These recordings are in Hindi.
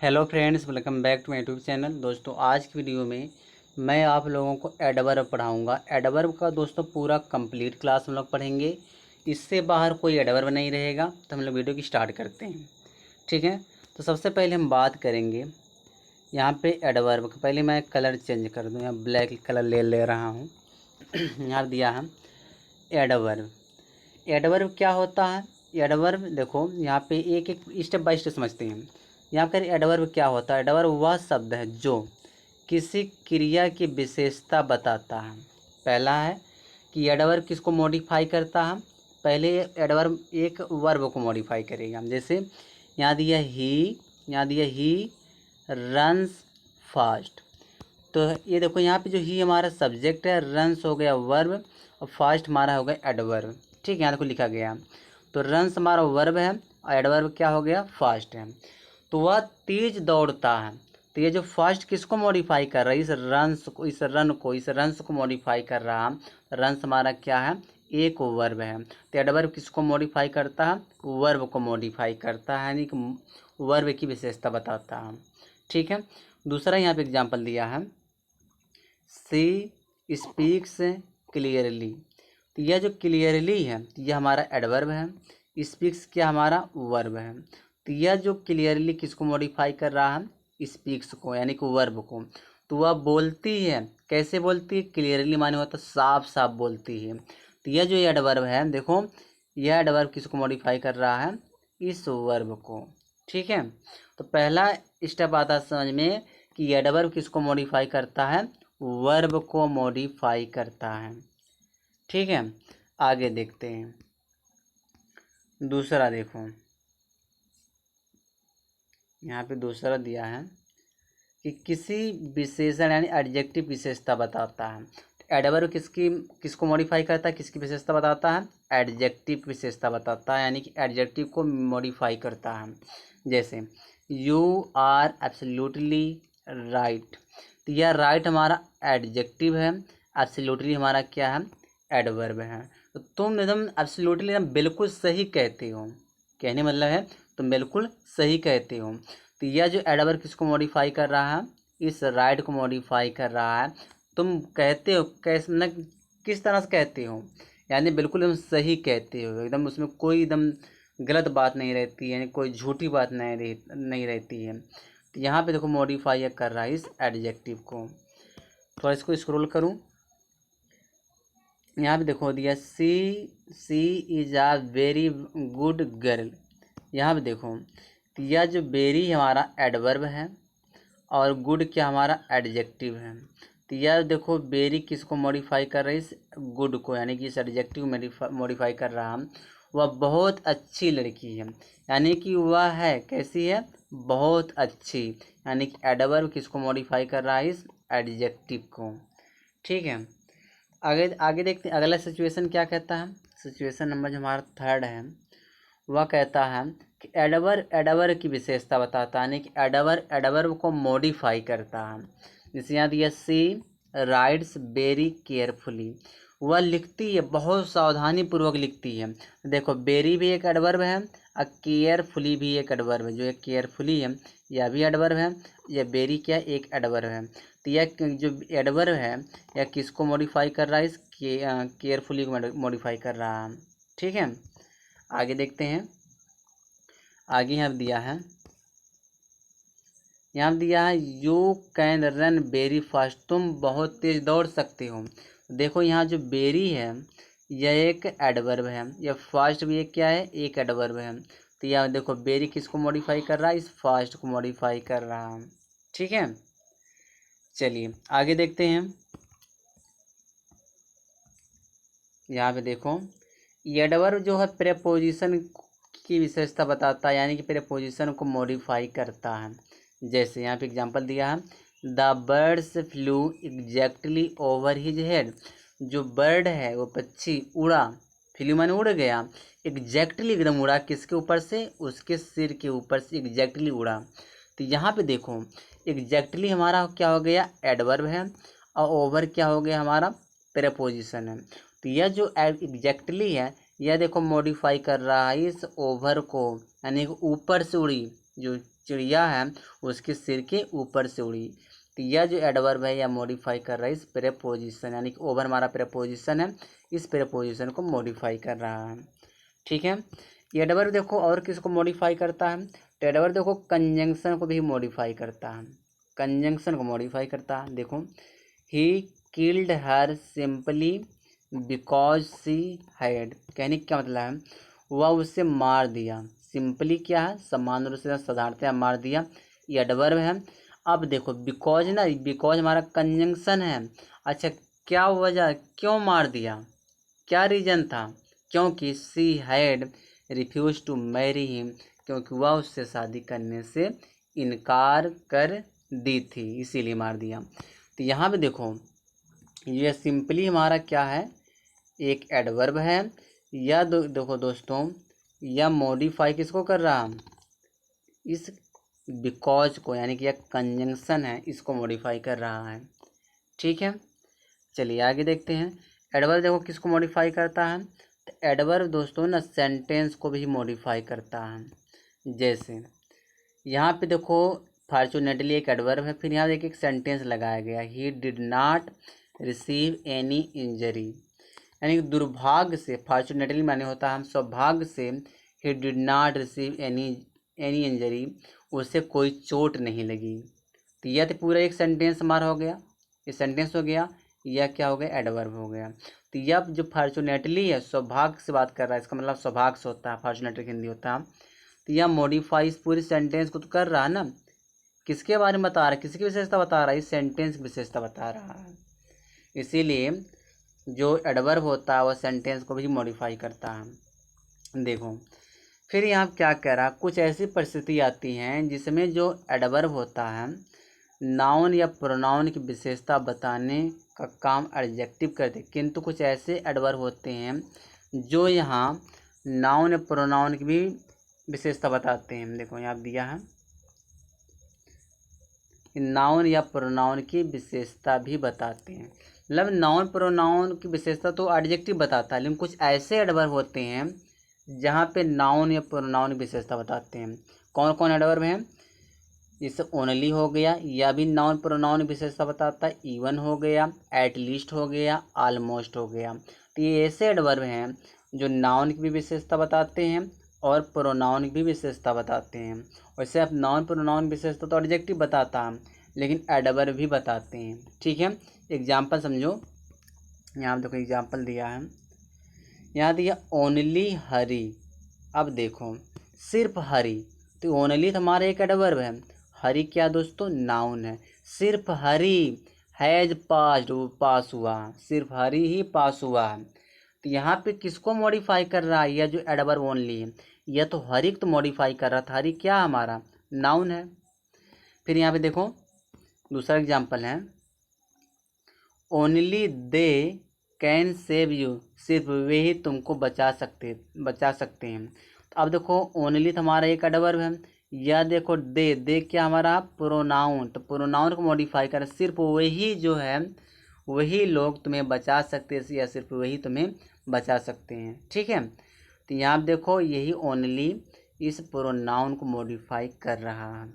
Hello friends, welcome back to my YouTube channel. दोस्तों, आज की वीडियो में मैं आप लोगों को एडवर्ब पढ़ाऊंगा। एडवर्ब का दोस्तों पूरा कंप्लीट क्लास हम लोग पढ़ेंगे। इससे बाहर कोई एडवर्ब नहीं रहेगा। तो हम लोग वीडियो की स्टार्ट करते हैं, ठीक है। तो सबसे पहले हम बात करेंगे यहाँ पे एडवर्ब का। पहले मैं कलर चेंज कर दूँ, यहाँ ब्लैक कलर ले रहा हूँ। यहाँ दिया है एडवर्ब। एडवर्ब क्या होता है? एडवर्ब देखो, यहाँ पे एक एक स्टेप बाय स्टेप समझते हैं। यहाँ पर एडवर्ब क्या होता है? एडवर्ब वह शब्द है जो किसी क्रिया की विशेषता बताता है। पहला है कि एडवर्ब किसको मॉडिफाई करता है। पहले एडवर्ब एक वर्ब को मॉडिफाई करेगा। जैसे यहाँ दिया ही, यहाँ दिया ही रन्स फास्ट। तो ये देखो, यहाँ पे जो ही हमारा सब्जेक्ट है, रन्स हो गया वर्ब और फास्ट हमारा हो गया एडवर्ब। ठीक है, यहाँ देखो लिखा गया। तो रन्स हमारा वर्ब है और एडवर्ब क्या हो गया? फास्ट है। तो वह तेज दौड़ता है। तो ये जो फास्ट किसको मॉडिफाई कर रहा है? इस रन्स को, इस रन्स को मॉडिफाई कर रहा है। रन्स हमारा क्या है? एक वर्ब है। तो एडवर्ब किसको मॉडिफाई करता है? वर्ब को मॉडिफाई करता है, यानी कि वर्ब की विशेषता बताता है। ठीक है। दूसरा यहाँ पे एग्जाम्पल दिया है, सी स्पीक्स क्लियरली। तो यह जो क्लियरली है, तो यह हमारा एडवर्ब है। स्पीक्स क्या हमारा? वर्ब है। तो यह जो क्लियरली किसको मॉडिफाई कर रहा है? स्पीक्स को, यानी कि वर्ब को। तो वह बोलती है। कैसे बोलती है? क्लियरली माने होता साफ साफ बोलती है। तो यह जो एडवर्ब है, देखो यह एडवर्ब किसको मॉडिफाई कर रहा है? इस वर्ब को। ठीक है। तो पहला स्टेप आता है समझ में कि एडवर्ब किसको मॉडिफाई करता है? वर्ब को मॉडिफाई करता है। ठीक है। आगे देखते हैं। दूसरा देखो, यहाँ पे दूसरा दिया है कि किसी विशेषण यानी एडजेक्टिव विशेषता बताता है। एडवर्ब किसको मॉडिफाई करता है? किसकी विशेषता बताता है? एडजेक्टिव विशेषता बताता है, यानी कि एडजेक्टिव को मॉडिफाई करता है। जैसे यू आर एब्सोल्युटली राइट। तो यह राइट हमारा एडजेक्टिव है, एब्सोल्युटली हमारा क्या है? एडवर्ब है। तो तुम एकदम एब्सोल्युटली एकदम बिल्कुल सही कहते हो। कहने मतलब है तुम बिल्कुल सही कहते हो। तो यह जो एडवर्ब किसको मॉडिफाई कर रहा है? इस राइट को मॉडिफाई कर रहा है। तुम कहते हो कैसे, मतलब किस तरह से कहते हो? यानी बिल्कुल एकदम सही कहते हो, एकदम उसमें कोई एकदम गलत बात नहीं रहती है, यानी कोई झूठी बात नहीं रहती है। तो यहाँ पे देखो मॉडिफाई कर रहा है इस एडजेक्टिव को। थोड़ा इसको स्क्रॉल करूँ, यहाँ पे देखो दिया she is a very good girl. यहाँ पे देखो, तो यह जो वेरी हमारा एडवर्ब है और गुड क्या हमारा एडजेक्टिव है। तो यह देखो वेरी किसको मॉडिफाई कर रही है? इस गुड को, यानी कि इस एडजेक्टिव मॉडिफाई कर रहा है। वह बहुत अच्छी लड़की है, यानी कि वह है कैसी है? बहुत अच्छी। यानी कि एडवर्ब किसको मॉडिफाई कर रहा है? इस एडजेक्टिव को। ठीक है। आगे आगे देखते हैं अगला सिचुएशन क्या कहता है। सिचुएशन नंबर जो हमारा थर्ड है, वह कहता है कि एडवर्ब की विशेषता बताता है, यानी कि एडवर्ब को मॉडिफाई करता है। जैसे यहाँ दिया सी राइट्स वेरी केयरफुली। वह लिखती है, बहुत सावधानी पूर्वक लिखती है। देखो वेरी भी एक एडवर्ब है और केयरफुली भी एक एडवर्ब है। जो एक केयरफुली है यह भी एडवर्ब है, यह वेरी क्या एक एडवर्ब है। तो यह जो एडवर्ब है यह किसको मॉडिफाई कर रहा है? इस केयरफुली को मॉडिफाई कर रहा है। ठीक है। आगे देखते हैं। आगे यहाँ दिया है, यहाँ दिया है you can run very fast. तुम बहुत तेज दौड़ सकते हो। देखो यहाँ जो वेरी है यह एक एडवर्ब है, यह फास्ट भी एक क्या है? एक एडवर्ब है। तो यह देखो वेरी किसको मॉडिफाई कर रहा है? इस फास्ट को मॉडिफाई कर रहा है। ठीक है। चलिए आगे देखते हैं। यहाँ पे देखो एडवर्ब जो है प्रेपोजिशन की विशेषता बताता है, यानी कि प्रेपोजिशन को मॉडिफाई करता है। जैसे यहाँ पे एग्जांपल दिया है, the birds flu exactly over his head. जो बर्ड है वो पक्षी उड़ा, फ्लू माने उड़ गया, एग्जैक्टली एकदम उड़ा किसके ऊपर से? उसके सिर के ऊपर से एग्जैक्टली उड़ा। तो यहाँ पे देखो एग्जैक्टली हमारा क्या हो गया? एडवर्ब है और ओवर क्या हो गया? हमारा प्रेपोजिशन है। तो यह जो एग्जैक्टली है यह देखो मॉडिफाई कर रहा है इस ओवर को, यानी ऊपर से उड़ी, जो चिड़िया है उसके सिर के ऊपर से उड़ी। तो यह जो एडवर्ब है यह मॉडिफाई कर रहा है इस प्रेपोजिशन, यानी कि ओवर हमारा प्रेपोजिशन है, इस प्रेपोजिशन को मॉडिफाई कर रहा है। ठीक है, ये एडवर्ब देखो और किसको मॉडिफाई करता है, तो एडवर्ब देखो कंजंक्शन को भी मॉडिफाई करता है, कंजंक्शन को मॉडिफाई करता है। देखो, he killed her simply because she had, कहने का क्या मतलब है, वह उसे मार दिया। सिंपली क्या है, सामान्य रूप से साधारणतया मार दिया, ये एडवर्ब है। अब देखो बिकॉज ना, बिकॉज हमारा कंजंक्शन है। अच्छा, क्या वजह, क्यों मार दिया, क्या रीजन था, क्योंकि she had refuse to marry him, क्योंकि वह उससे शादी करने से इनकार कर दी थी, इसीलिए मार दिया। तो यहाँ पे देखो यह सिंपली हमारा क्या है, एक एडवर्ब है। या देखो दोस्तों, यह मॉडिफाई किसको कर रहा, इस बिकॉज को, यानी कि यह कंजंक्शन है, इसको मॉडिफाई कर रहा है। ठीक है, चलिए आगे देखते हैं। एडवर्ब देखो किसको मॉडिफाई करता है, तो एडवर्ब दोस्तों ना सेंटेंस को भी मॉडिफाई करता है। जैसे यहाँ पे देखो फॉर्चुनेटली एक एडवर्ब है, फिर यहाँ देखिए एक सेंटेंस लगाया गया, he did not receive any injury, यानी कि दुर्भाग्य से, फॉर्चुनेटली माने होता है हम सौभाग्य से, he did not receive any injury, उसे कोई चोट नहीं लगी। तो यह तो पूरा एक सेंटेंस हमारा हो गया, ये सेंटेंस हो गया, यह क्या हो गया, एडवर्ब हो गया। तो यह जो फॉर्चुनेटली है सौभाग्य से बात कर रहा है, इसका मतलब सौभाग्य से होता है, फॉर्चुनेटली हिंदी होता है। तो यह मॉडिफाई इस पूरी सेंटेंस को तो कर रहा है ना, किसके बारे में बता रहा है, किसकी विशेषता बता रहा है, इस सेंटेंस की विशेषता बता रहा है। इसीलिए जो एडवर्ब होता है वह सेंटेंस को भी मॉडिफाई करता है। देखो फिर यहाँ क्या कह रहा है, कुछ ऐसी परिस्थिति आती हैं जिसमें जो एडवर्ब होता है नाउन या प्रोनाउन की विशेषता बताने का काम एडजेक्टिव करते, किंतु कुछ ऐसे एडवर्ब होते हैं जो यहाँ नाउन या प्रोनाउन की भी विशेषता बताते हैं। देखो यहाँ दिया है, नाउन या प्रोनाउन की विशेषता भी बताते हैं, मतलब नाउन प्रोनाउन की विशेषता तो एडजेक्टिव बताता है, लेकिन कुछ ऐसे एडवर्ब होते हैं जहाँ पे नाउन या प्रोनाउन की विशेषता बताते हैं। कौन कौन एडवर्ब हैं, जैसे ओनली हो गया, यह भी नाउन प्रोनाउन की विशेषता बताता है, इवन हो गया, एटलीस्ट हो गया, ऑलमोस्ट हो गया। तो ये ऐसे एडवर्ब हैं जो नाउन की भी विशेषता बताते हैं और प्रोनाउन की भी विशेषता बताते हैं। वैसे अब नाउन प्रोनाउन विशेषता तो एडजेक्टिव बताता है, लेकिन एडवर्ब भी बताते हैं। ठीक है, एग्जाम्पल समझो, यहाँ देखो एग्जाम्पल दिया है, यहाँ दिया ओनली हरी। अब देखो सिर्फ हरी, तो ओनली तो हमारा एक एडवर्ब है, हरी क्या दोस्तों, नाउन है। सिर्फ हरी हैज पास्ड, वो पास हुआ, सिर्फ हरी ही पास हुआ है। तो यहाँ पे किसको मॉडिफाई कर रहा है, यह जो एडवर्ब ओनली है, यह तो हरी तो मॉडिफाई कर रहा था, हरी क्या हमारा नाउन है। फिर यहाँ पे देखो दूसरा एग्जाम्पल है, only they can save you, सिर्फ वे ही तुमको बचा सकते हैं। तो अब देखो ओनली तो हमारा एक एडवर्ब है, या देखो दे क्या हमारा प्रोनाउन, तो प्रोनाउन को मॉडिफाई कर, सिर्फ वही जो है वही लोग तुम्हें बचा सकते हैं, या सिर्फ वही तुम्हें बचा सकते हैं। ठीक है, तो यहाँ देखो यही ओनली इस प्रोनाउन को मॉडिफाई कर रहा है।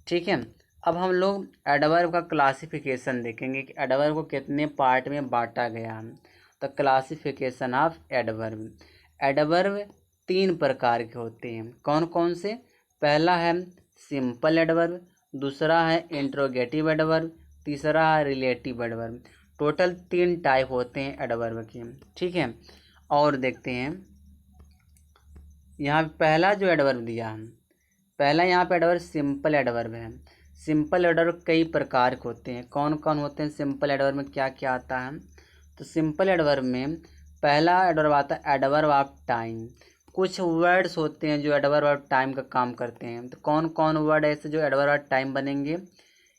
ठीक है, अब हम लोग एडवर्ब का क्लासिफिकेशन देखेंगे कि एडवर्ब को कितने पार्ट में बांटा गया है। तो क्लासिफिकेशन ऑफ एडवर्ब, एडवर्ब 3 प्रकार के होते हैं। कौन कौन से, पहला है सिंपल एडवर्ब, दूसरा है इंट्रोगेटिव एडवर्ब, तीसरा है रिलेटिव एडवर्ब। टोटल 3 टाइप होते हैं एडवर्ब के। ठीक है, और देखते हैं यहाँ पहला जो एडवर्ब दिया है, पहला यहाँ पे एडवर्ब सिंपल एडवर्ब है। सिंपल एडवर्ब कई प्रकार के होते हैं। कौन कौन होते हैं सिंपल एडवर्ब में, क्या क्या आता है, तो सिंपल एडवर्ब में पहला एडवर्ब आता है एडवर्ब ऑफ टाइम। कुछ वर्ड्स होते हैं जो एडवर्ब ऑफ टाइम का काम करते हैं। तो कौन कौन वर्ड ऐसे जो एडवर्ब ऑफ टाइम बनेंगे,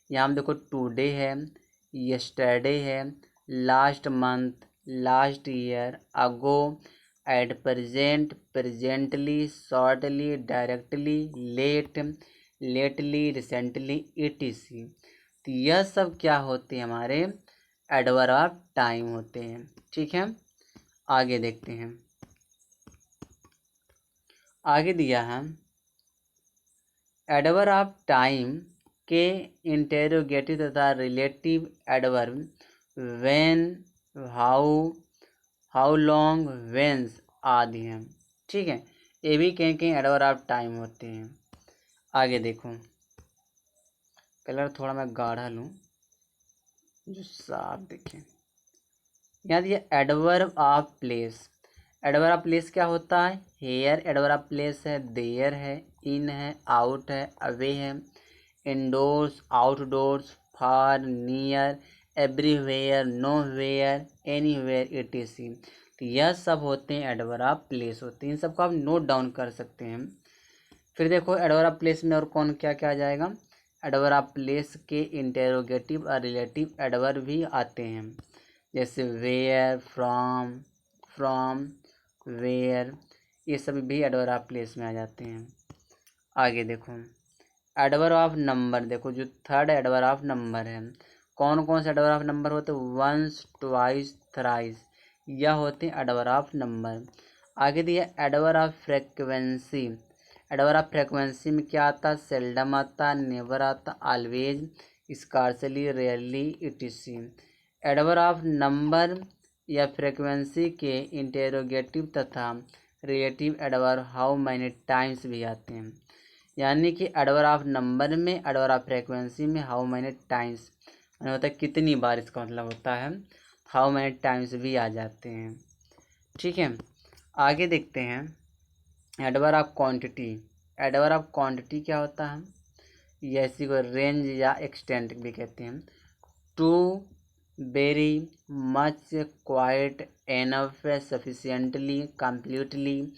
यहाँ हम देखो टुडे है, यस्टरडे है, last month, last year, ago, at present, presently, shortly, directly, late, lately, recently, etc। तो यह सब क्या होते हैं, हमारे एडवर्ब ऑफ टाइम होते हैं। ठीक है, आगे देखते हैं, आगे दिया है एडवर्ब ऑफ टाइम के इंटेरोगेटिव तथा relative adverb when, how, how long, whence आदि हैं। ठीक है, ये भी कहीं कहीं एडवर्ब ऑफ टाइम होते हैं। आगे देखो, कलर थोड़ा मैं गाढ़ा लूँ जो साफ दिखे। यहाँ दिया adverb of place. Adverb of place क्या होता है? हेयर एडवर्ब ऑफ प्लेस है, देयर है, इन है, आउट है, अवे है, indoors, outdoors, far, near, everywhere, nowhere, anywhere, etc। तो यह सब होते हैं एडवर्ब ऑफ प्लेस होते हैं। इन सबको आप नोट डाउन कर सकते हैं। फिर देखो एडवर्ब ऑफ प्लेस में और कौन क्या क्या आ जाएगा। एडवर्ब ऑफ प्लेस के इंटेरोगेटिव और रिलेटिव एडवर्ब भी आते हैं, जैसे वेयर, फ्रॉम, वेयर, ये सब भी एडवर्ब ऑफ प्लेस में आ जाते हैं। आगे देखो एडवर्ब ऑफ नंबर। देखो जो थर्ड एडवर्ब ऑफ नंबर है, कौन कौन से एडवर्ब ऑफ नंबर होते हैं? वंस, ट्वाइस, थ्राइस, यह होते हैं एडवर्ब ऑफ नंबर। आगे दिया adverb of frequency. Adverb of frequency में क्या आता है? सेल्डम आता, नेवर आता, always, scarcely, rarely, etc। Adverb of number या फ्रेक्वेंसी के इंटेरोगेटिव तथा relative adverb how many times भी आते हैं। यानी कि एडवर्ब ऑफ नंबर में, एडवर्ब ऑफ फ्रेक्वेंसी में हाउ मैनी टाइम्स होता है कितनी बार, इसका मतलब होता है हाउ मैनी टाइम्स भी आ जाते हैं। ठीक है, आगे देखते हैं adverb of quantity. Adverb of quantity क्या होता है? ये इसी को रेंज या एक्सटेंट भी कहते हैं। Too, very, much, quite, enough, sufficiently, completely,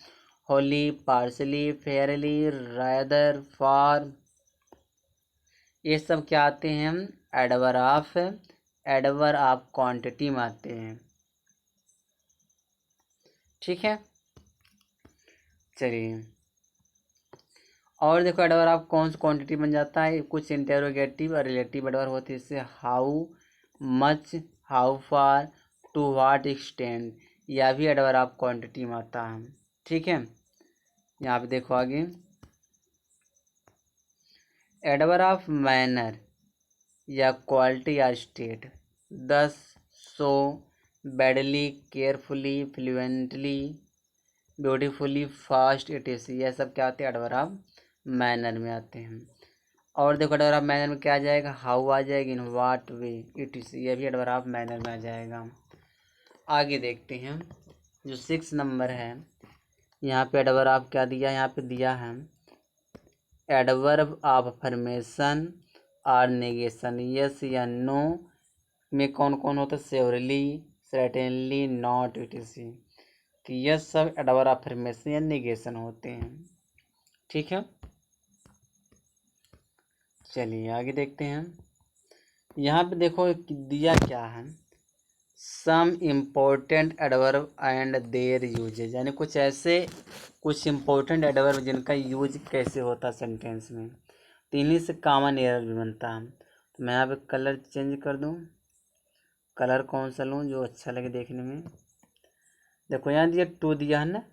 wholly, partly, fairly, rather, far, ये सब क्या आते हैं? एडवर्ब ऑफ क्वांटिटी में आते हैं। ठीक है, चलिए और देखो एडवर्ब ऑफ कौन सी क्वांटिटी बन जाता है? कुछ इंटेरोगेटिव और रिलेटिव एडवर्ब होते हैं, जैसे how much, how far, to what extent, यह भी एडवर्ब ऑफ क्वांटिटी में आता है। ठीक है, यहाँ पे देखो आगे एडवर्ब ऑफ मैनर या क्वालिटी या state. Thus, so, badly, carefully, fluently, beautifully, fast, etc। यह सब क्या आते हैं? एडवर्ब ऑफ मैनर में आते हैं। और देखो एडवर्ब ऑफ मैनर में क्या आ जाएगा? हाउ आ जाएगी, इन व्हाट वे, etc। यह भी एडवर्ब ऑफ मैनर में आ जाएगा। आगे देखते हैं जो 6 नंबर है, यहाँ पे एडवर्ब ऑफ क्या दिया? यहाँ पे दिया है एडवर्ब ऑफ अफर्मेशन और नेगेशन। यस या नो में कौन कौन होता है? Surely, certainly, not, etc। तो यह सब एडवर्ब ऑफ अफर्मेशन या नेगेशन होते हैं। ठीक है, चलिए आगे देखते हैं। यहाँ पे देखो दिया क्या है, some important adverb and their uses, यानी कुछ इम्पोर्टेंट एडवर्ब जिनका यूज कैसे होता है सेंटेंस में, तो इन्हीं से कॉमन एरर भी बनता है। तो मैं यहाँ पे कलर चेंज कर दूँ, कलर कौन सा लूँ जो अच्छा लगे देखने में। देखो यहाँ दिया टू दिया है ना,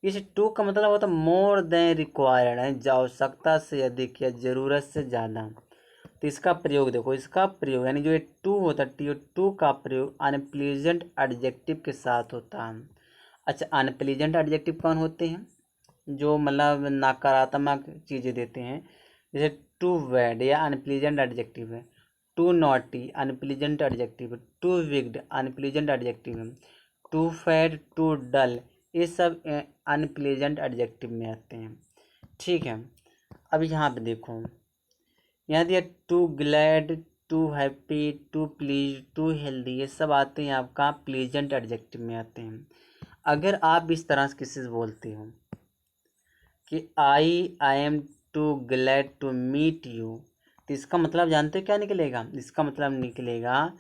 इस टू का मतलब होता है मोर देन रिक्वायर्ड, है आवश्यकता से अधिक या ज़रूरत से ज़्यादा। तो इसका प्रयोग देखो, इसका प्रयोग यानी जो ये टू होता है, टू का प्रयोग अनप्लीजेंट एडजेक्टिव के साथ होता है। अच्छा, अनप्लीजेंट एडजेक्टिव कौन होते हैं? जो मतलब नकारात्मक चीज़ें देते हैं, जैसे टू बैड या अनप्लीजेंट एडजेक्टिव है, टू नॉटी अनप्लीजेंट एडजेक्टिव है, टू विक्ड अनप्लीजेंट एडजेक्टिव है, टू फैट, टू डल, ये सब अनप्लीजेंट एडजेक्टिव में आते हैं। ठीक है, अब यहाँ पे देखो, यहाँ दिया too glad, too happy, too pleased, too healthy, ये सब आते हैं आपका प्लीजेंट एडजेक्टिव में आते हैं। अगर आप इस तरह से किसी से बोलते हो कि I am too glad to meet you, तो इसका मतलब जानते हो क्या निकलेगा? इसका मतलब निकलेगा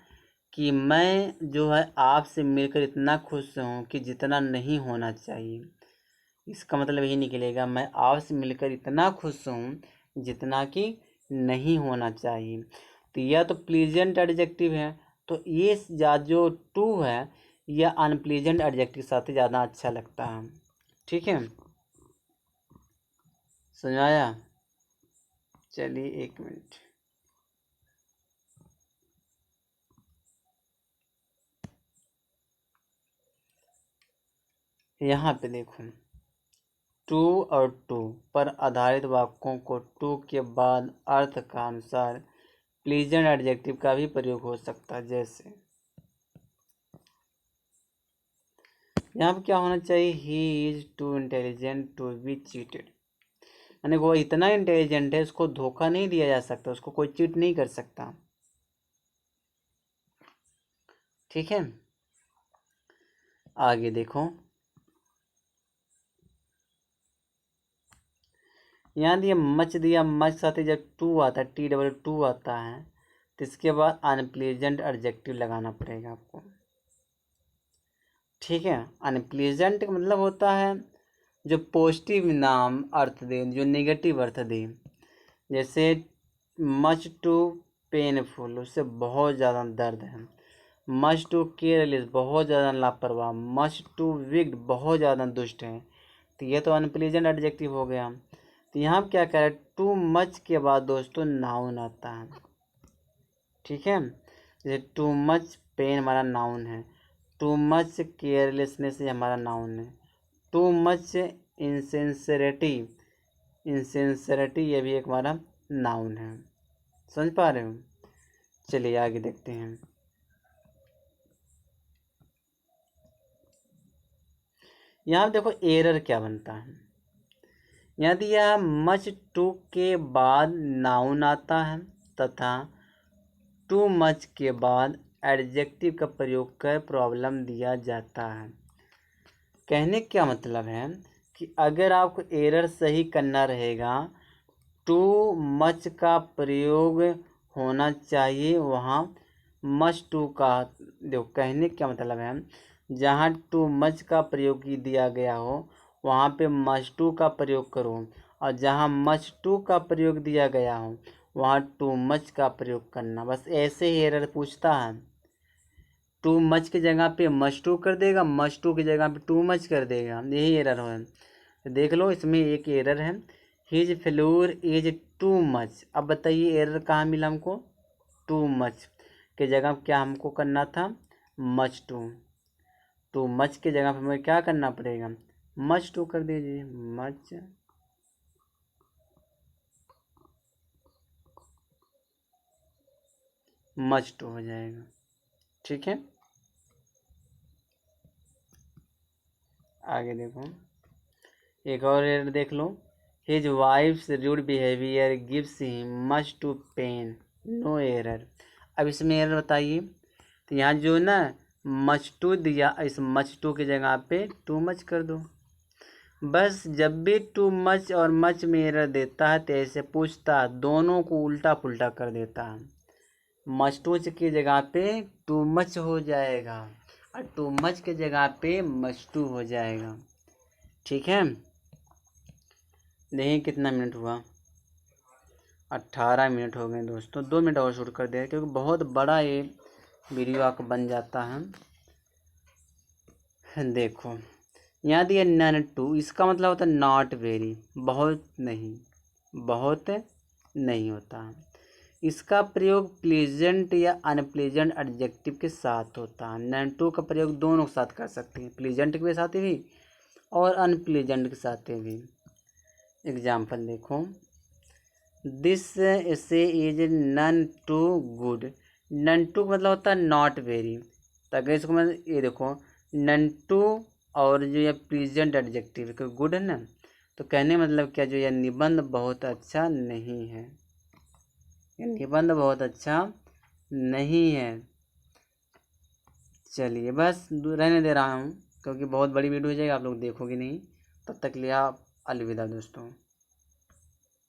कि मैं जो है आपसे मिलकर इतना खुश हूँ कि जितना नहीं होना चाहिए। इसका मतलब यही निकलेगा, मैं आपसे मिलकर इतना खुश हूँ जितना कि नहीं होना चाहिए। तो यह तो प्लीजेंट एडजेक्टिव है, तो ये जो टू है यह अनप्लीजेंट एडजेक्टिव के साथ ज़्यादा अच्छा लगता है। ठीक है, समझ आया? चलिए 1 मिनट। यहाँ पे देखो, टू और टू पर आधारित वाक्यों को टू के बाद अर्थ का अनुसार प्लीजेंट एडजेक्टिव का भी प्रयोग हो सकता है। जैसे यहाँ पे क्या होना चाहिए, he is too intelligent to be cheated, यानी वो इतना इंटेलिजेंट है, उसको धोखा नहीं दिया जा सकता, उसको कोई चीट नहीं कर सकता। ठीक है, आगे देखो, यहाँ दिया मच, दिया मच साथ ही जब टू आता है, T2 आता है, तो इसके बाद अनप्लीजेंट एडजेक्टिव लगाना पड़ेगा आपको। ठीक है, अनप्लीजेंट का मतलब होता है जो पॉजिटिव नाम अर्थ दे, जो नेगेटिव अर्थ दे। जैसे मच टू पेनफुल, उससे बहुत ज़्यादा दर्द है। मच टू केयरलेस, बहुत ज़्यादा लापरवाह। मच टू विक्ड, बहुत ज़्यादा दुष्ट है। तो ये तो अनप्लीजेंट एडजेक्टिव हो गया। तो यहाँ क्या कह रहा है, टू मच के बाद दोस्तों नाउन आता है। ठीक है, जैसे टू मच पेन हमारा नाउन है, टू मच केयरलेसनेस हमारा नाउन है, टू मच इंसेंसरिटी, इंसेंसरिटी ये भी एक हमारा नाउन है। समझ पा रहे हो? चलिए आगे देखते हैं। यहाँ देखो एरर क्या बनता है। यदि यह मच टू के बाद नाउन आता है तथा टू मच के बाद एडजेक्टिव का प्रयोग कर प्रॉब्लम दिया जाता है। कहने क्या मतलब है कि अगर आपको एरर सही करना रहेगा, टू मच का प्रयोग होना चाहिए वहाँ मच टू का। देखो कहने क्या मतलब है, जहाँ टू मच का प्रयोग दिया गया हो वहाँ पे मच टू का प्रयोग करो, और जहाँ मच टू का प्रयोग दिया गया हो वहाँ टू मच का प्रयोग करना। बस ऐसे ही एरर पूछता है। टू मच की जगह पे मच टू कर देगा, मच टू की जगह पे टू मच कर देगा, यही एरर हो। तो देख लो इसमें एक एरर है, his floor is too much. अब बताइए एरर कहाँ मिला हमको, टू मच के जगह क्या हमको करना था, मच टू। टू मच के जगह पे हमें क्या करना पड़ेगा, मच टू कर दीजिए, मच टू हो जाएगा। ठीक है, आगे देखो, एक और एरर देख लो, his wife's rude behaviour gives him much too pain, no error. अब इसमें एरर बताइए। तो यहाँ जो ना मच टू दिया, इस मच टू की जगह पे टू मच कर दो। बस जब भी टू मच और मच में एरर देता है तो ऐसे पूछता, दोनों को उल्टा पुल्टा कर देता है। मच टू की जगह पे टू मच हो जाएगा और टू मच की जगह पे मच टू हो जाएगा। ठीक है, देखिए कितना मिनट हुआ, 18 मिनट हो गए दोस्तों। 2 मिनट और शूट कर दिया क्योंकि बहुत बड़ा ये वीडियो आपका बन जाता है। देखो यहाँ दिया नन टू, इसका मतलब होता है नॉट वेरी, बहुत नहीं, बहुत नहीं होता है। इसका प्रयोग प्लीजेंट या अनप्लीजेंट एडजेक्टिव के साथ होता है। नन टू का प्रयोग दोनों के साथ कर सकते हैं, प्लीजेंट के साथ भी और अनप्लीजेंट के साथ भी। एग्जाम्पल देखो, दिस से is none too good. None too का मतलब होता है नॉट वेरी। तो अगर इसको मैं ये देखो, नन टू और जो ये प्रेजेंट एडजेक्टिव है गुड है ना, तो कहने मतलब क्या, जो यह निबंध बहुत अच्छा नहीं है, ये निबंध बहुत अच्छा नहीं है। चलिए बस रहने दे रहा हूँ क्योंकि बहुत बड़ी वीडियो हो जाएगी, आप लोग देखोगे नहीं। तब तक के लिए आप अलविदा दोस्तों।